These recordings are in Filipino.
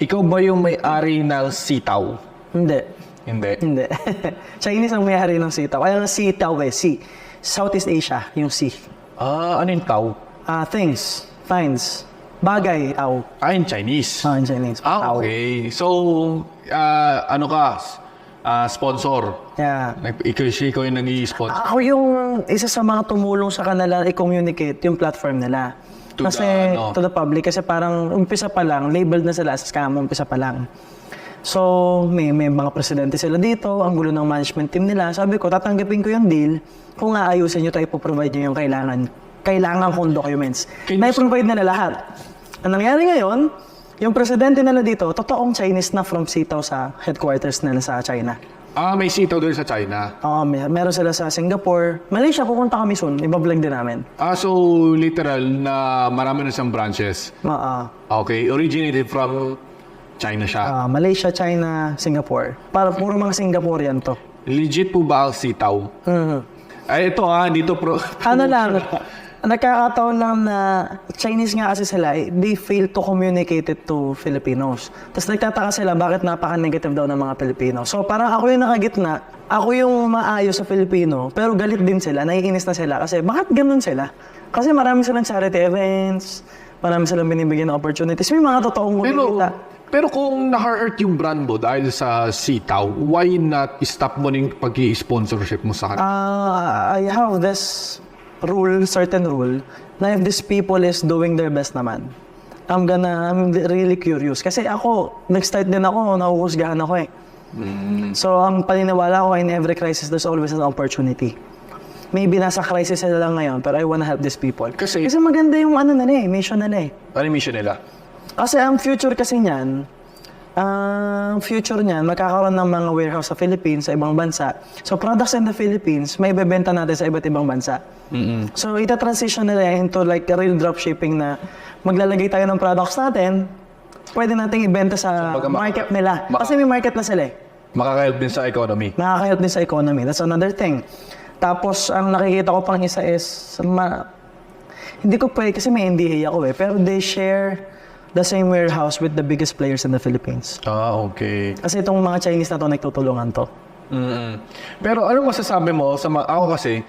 Ikaw ba yung may-ari ng sitaw? Hindi. Hindi. Hindi. Chinese ang may-ari ng sitaw. Kaya nga sitaw C. Southeast Asia, yung C. Ano yung tao? Things, finds, bagay, In Chinese. in Chinese. Tao. Okay. So, ano ka? Sponsor. Yeah. Ikaw yung nag-i-sponsor. Ako yung isa sa mga tumulong sa kanila i-communicate yung platform nila. To To the public. Kasi parang umpisa pa lang, labeled na sila sa scam, umpisa pa lang. So, may mga presidente sila dito, ang gulo ng management team nila. Sabi ko, tatanggapin ko yung deal kung aayusin nyo tayo ipoprovide nyo yung kailangan kong documents. May-provide nila lahat. Ang nangyari ngayon, yung presidente nila dito, totoong Chinese na from Sitaw sa headquarters nila sa China. May sitaw doon sa China. Oo, meron sila sa Singapore. Malaysia, pupunta kami soon. Ibablog din namin. So literal na marami na siyang branches. Okay, originated from China siya. Malaysia, China, Singapore. Para puro mga Singaporean to. Legit po ba ang sitaw? Ito dito Ano lang, nagkakataon lang na Chinese nga kasi sila, they fail to communicate it to Filipinos. Tapos nagtataka sila bakit napaka-negative daw ng mga Pilipino. So parang ako yung nakagitna, ako yung maayos sa Filipino, pero galit din sila, naiinis na sila kasi bakit ganun sila? Kasi marami silang charity events, marami silang binibigyan ng opportunities, may mga totoong kumikita. Pero kung na-hurt yung brand mo dahil sa sitaw, why not stop mo yung pag-i-sponsorship mo sa kanila? I have this certain rule, na if these people is doing their best naman, I'm really curious. Kasi ako, nag-start din ako, nahuhusgahan ako eh. So, ang paniniwala ko, in every crisis, there's always an opportunity. Maybe nasa crisis sila lang ngayon, pero I wanna help these people. Kasi maganda yung mission nila eh. Ano yung mission nila? Kasi ang future kasi niyan, magkakaroon ng mga warehouse sa Philippines, sa ibang bansa. So, products in the Philippines, may ibebenta natin sa iba't ibang bansa. So, ita-transition nila into like a real dropshipping na maglalagay tayo ng products natin, pwede nating ibenta sa market nila. Kasi may market na sila eh. Makaka-help din sa economy. Makaka-help din sa economy. That's another thing. Tapos, ang nakikita ko pang isa is, hindi ko pwede kasi may NDA ako eh, pero they share the same warehouse with the biggest players in the Philippines. Okay. Kasi itong mga Chinese na to, nagtutulungan to. Pero ano masasabi mo sa ako kasi,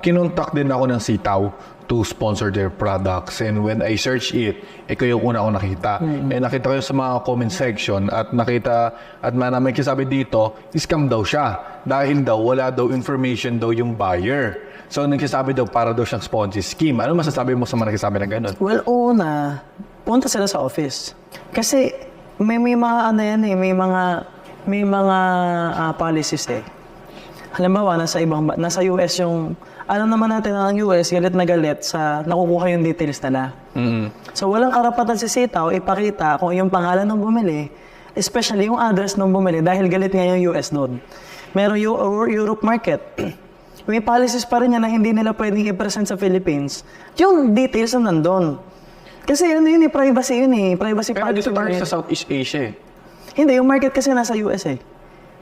kinontak din ako ng sitaw to sponsor their products, and when I search it, ikaw yung una ko nakita. And nakita ko yung sa mga comment section at may kasabi dito, scam daw siya dahil daw wala daw information daw yung buyer. So nagsasabi daw para daw siyang Ponzi scheme. Ano masasabi mo sa mga nagsasabi ng ganun? Well, una, punta sila sa office. Kasi may mga may mga policies eh. Halimbawa, nasa US yung, alam naman natin na ang US, galit na galit sa nakukuha yung details nila. So, walang karapatan si Sitaw ipakita kung yung pangalan ng bumili, especially yung address ng bumili, dahil galit nga yung US doon. Meron yung Europe market. May policies pa rin yan na hindi nila pwedeng i-present sa Philippines. Yung details na nandun. Kasi privacy yun eh. Privacy pero policy. dito tayo sa Southeast Asia eh. Hindi, yung market kasi nasa US eh.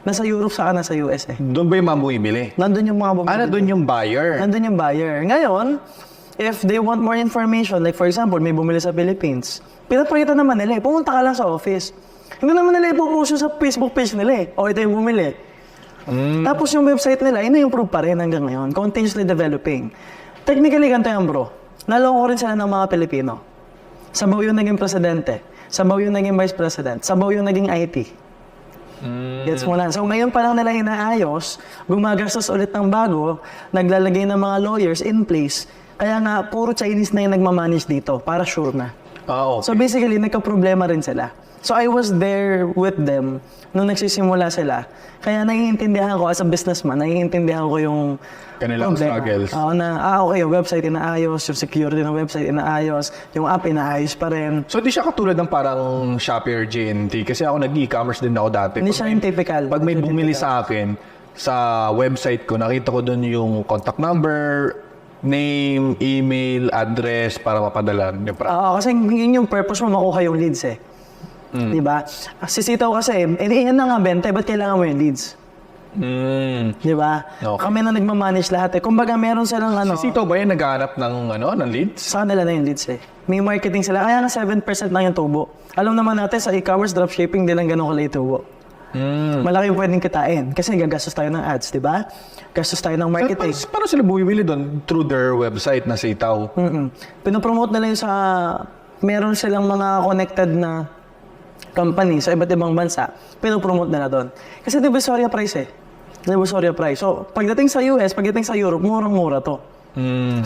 Nasa Europe saka nasa US eh. Doon ba yung mga bumibili? Nandun yung mga bumibili. Doon yung buyer? Nandun yung buyer. Ngayon, if they want more information, like for example, may bumili sa Philippines, pinapakita naman nila eh, pumunta ka lang sa office. Hindi naman nila ipopost sa Facebook page nila eh. O, ito yung bumili. Tapos yung website nila, ina yung proof pa rin hanggang ngayon. Continuously developing. Technically, ganito yan bro. Naloko rin sila ng mga Pilipino. Sabaw yung naging presidente. Sabaw yung naging vice president. Sabaw yung naging IT. Gets mo na. So ngayon pa lang nila inaayos, gumagastos ulit ng bago, naglalagay ng mga lawyers in place. Kaya nga, puro Chinese na yung nagmamanage dito, para sure na. Okay. So basically, nagka-problema rin sila. So I was there with them nung nagsisimula sila. Kaya naiintindihan ko as a businessman, naiintindihan ko yung kanilang struggles. Okay, yung website inaayos, yung security ng website inaayos, yung app inaayos pa rin. So di siya katulad ng parang Shopee or JNT kasi ako nag-e-commerce din ako dati. Hindi siya yung typical. Pag may bumili sa akin sa website ko, nakita ko doon yung contact number, name, email, address para mapadala. Kasi yun yung purpose mo, makuha yung leads eh. Diba? Sisitaw kasi, yan na nga benta, ba't kailangan mo yung leads? Di ba? Okay. Kami na nagmamanage lahat eh. Kumbaga meron silang ano, Si Sito ba yan naghahanap ng leads? sa kanila na yung leads eh. May marketing sila. Kaya nga 7% lang yung tubo. Alam naman natin sa e-commerce dropshipping, di lang ganun kalay tubo. Malaki yung pwedeng kitain. Kasi gagastos tayo ng ads, di ba? Gastos tayo ng marketing. Paano sila bumibili doon? Through their website na Sitaw? Pinopromote nila yung sa... Meron silang mga connected na company sa iba't ibang bansa. Pinopromote nila doon. Kasi divisoria price eh. Divisoria price. So, pagdating sa US, pagdating sa Europe, murang-mura to.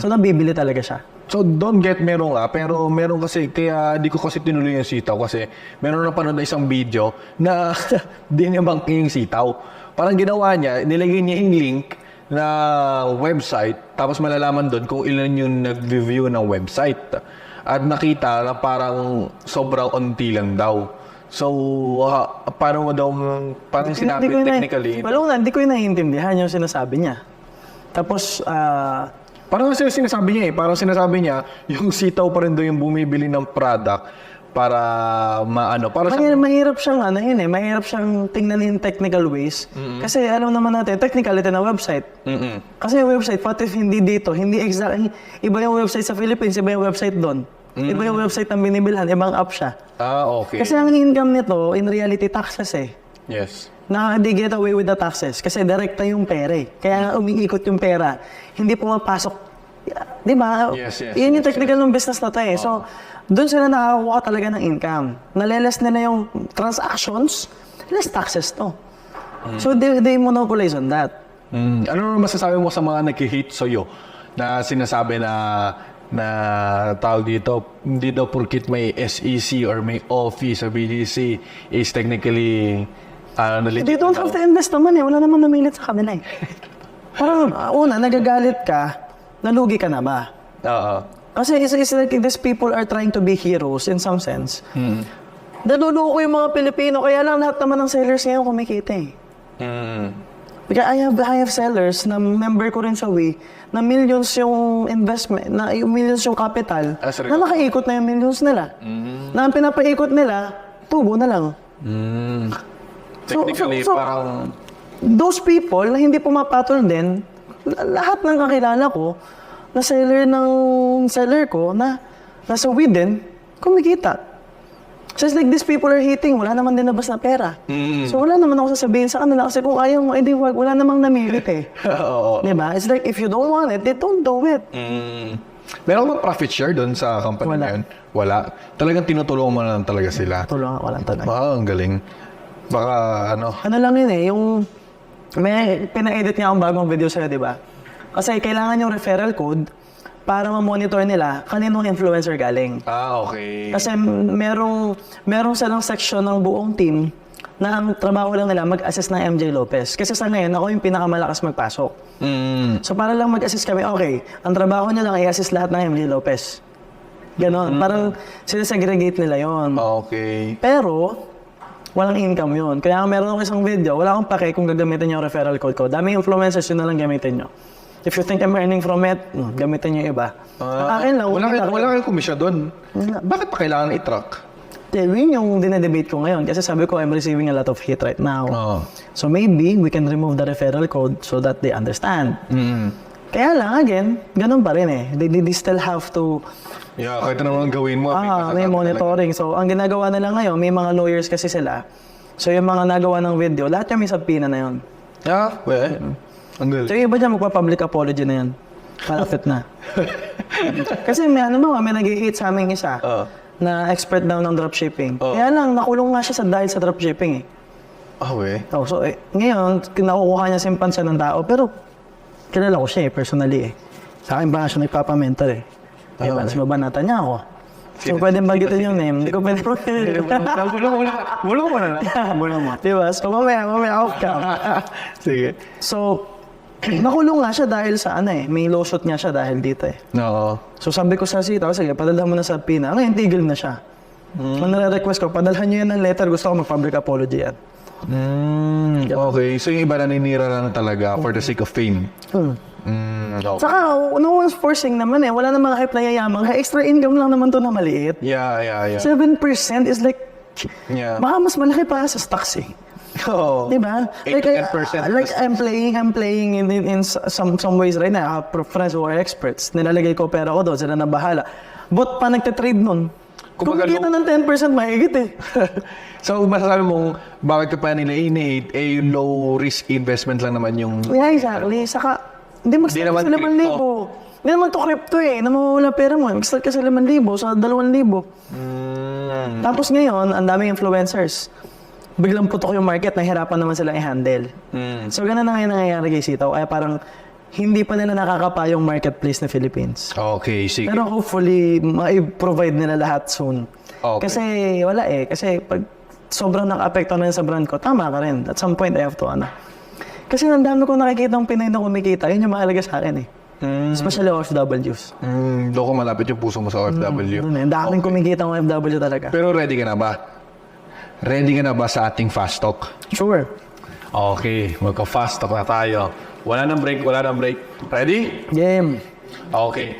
So, nabibili talaga siya. So, don't get me wrong pero meron kasi, kaya di ko kasi tinuloy yung Sitaw kasi meron na panood na isang video na di niya bangking yung Sitaw. Parang ginawa niya, nilagay niya yung link na website, tapos malalaman doon kung ilan yung nag-review ng website. At nakita na parang sobrang unti lang daw. So, paano mo daw, parang sinabi technically? Hindi ko yung naiintindihan yung sinasabi niya. Tapos, Parang sinasabi niya parang sinasabi niya, yung Sitaw pa rin daw yung bumibili ng product para para sa... mahirap siyang mahirap siyang tingnan in technical ways. Kasi alam naman natin, technicality na website. Kasi yung website, pati if hindi dito, hindi exact, iba yung website sa Philippines, iba yung website doon. Iba yung website ng binibilhan, ibang app siya. Okay. Kasi ang income nito, in reality, taxes eh. Yes. They get away with the taxes kasi direkta yung pera eh. Kaya nga umiikot yung pera. Hindi pumapasok. Di ba? Yes. Yun yung technical ng business na to eh. So, doon sila nakakakuha talaga ng income. Naleles nila yung transactions, less taxes to. So, they monopolize on that. Ano naman masasabi mo sa mga nag-hate sa'yo na sinasabi na tawag dito, hindi daw porkit may SEC or may office sa BGC is technically legit. They don't have to invest naman eh. Wala naman namilit sa kanila eh. Parang, una, nagagalit ka, nalugi ka na ba? Oo. Kasi it's like these people are trying to be heroes in some sense. Naluloko yung mga Pilipino, kaya lang lahat naman ng sellers ngayon kumikita eh. Because I have sellers na member ko rin sa Wii na millions yung investment, na yung millions yung capital, na nakaikot na yung millions nila. Na ang pinapaikot nila, tubo na lang. Technically, parang... Those people na hindi pumapatol din, lahat ng kakilala ko, na seller ko, na nasa Wii din, kumikita. So it's like these people are hating, wala naman din nabas na pera. So wala naman ako sasabihin sa kanila kasi kung ayaw mo, edi wag, wala namang namilit eh. Oo. Diba? It's like if you don't want it, they don't do it. Meron bang profit share doon sa company na yun? Wala. Talagang tinutulungan mo na lang talaga sila. Tulungan ko lang talaga. Ang galing. Baka Ano lang yun eh, yung may pina-edit niya akong bagong video sa'yo, di ba? Kasi kailangan yung referral code para ma-monitor nila kaninong influencer galing. Okay. Kasi merong silang section ng buong team na ang trabaho lang nila mag-assist ng MJ Lopez. Kasi sa ngayon, ako yung pinakamalakas magpasok. So para lang mag-assist kami, okay, ang trabaho niya lang i-assist lahat ng MJ Lopez. Ganon. Parang sinesegregate nila yon. Okay. Pero, walang income yun. Kaya meron ako isang video, wala akong pake kung gagamitin yung referral code ko. Daming influencers, yun na lang gamitin nyo. If you think I'm earning from it, gamitin nyo yung iba. Ang akin lang, wala kayong komisyon doon. Bakit pa kailangan i-track? Yun yung dinedebate ko ngayon. Kasi sabi ko, I'm receiving a lot of hate right now. So maybe, we can remove the referral code so that they understand. Kaya lang, again, ganun pa rin eh. They still have to... Yeah, kahit naman gawin mo. may monitoring. So, ang ginagawa nila ngayon, may mga lawyers kasi sila. So, yung mga nagawa ng video, lahat yung may subpoena na yun. Yeah, well, ang galing. So, yung iba dyan, magpa-public apology na yan. Malapit na. Kasi may nag-hate sa aming isa na expert daw ng dropshipping. Kaya lang, nakulong nga siya dahil sa dropshipping eh. So, ngayon, nakukuha niya simpansya ng tao, pero kilala ko siya personally eh. Sa akin ba siya nagpapamentor eh. Diba? Tapos babanatan niya ako. So, pwede bagitin yung name. Hindi ko pwede Bulong mo na lang. Bulong mo. Diba? So, mamaya off cam. Sige. So, nakulong nga siya dahil sa may lawsuit nga siya dahil dito eh. Oo. So, sabi ko sa Sitaw, sige, padalhan mo na sa PINA. Ngayon, tigil na siya. Ang nare-request ko, padalhan niyo yan ng letter, gusto ko mag-public apology yan. Okay, so yung iba naninira lang talaga for the sake of fame. Okay. Saka, no one's forcing naman eh. Wala namang hype na yayaman. Extra income lang naman to na maliit. Yeah. 7% is like, Yeah. baka mas malaki pa sa stocks eh. Oo. Diba? 8 to 10%. Like I'm playing in some ways right now. I have friends who are experts. Nilalagay ko pera ko doon, sila na bahala. But pa nagte-trade nun, Kumbaga, kumikita ng 10% mahigit eh. So, masasabi mong, bakit ka pa nila ini-hate, eh, yung low-risk investment lang naman yung... Yeah, exactly. Saka, hindi mag-start naman ka sa 5,000. crypto. Hindi naman to crypto eh. Namawala pera mo. Mag-start ka sa 5,000, sa 2,000. Tapos ngayon, ang daming influencers. Biglang putok yung market, nahihirapan naman silang i-handle. So, ganun na ngayon nangyayari kay Sitaw. Kaya parang, hindi pa nila nakakapa yung marketplace na Philippines. Okay, sige. Pero hopefully, ma-provide nila lahat soon. Okay. Kasi wala eh. Kasi pag sobrang naka-apekto na yun sa brand ko, tama ka rin. At some point, I have to Kasi ang dami ko nakikita ng Pinay na kumikita, yun yung mahalaga sa akin eh. Especially OFWs. Doon ko malapit yung puso mo sa OFW. Doon eh. Ang daming kumikita ng OFW talaga. Pero ready ka na ba? Ready ka na ba sa ating fast talk? Sure. Okay, magka-fast talk na tayo. Wala nang break. Ready? Game. Okay.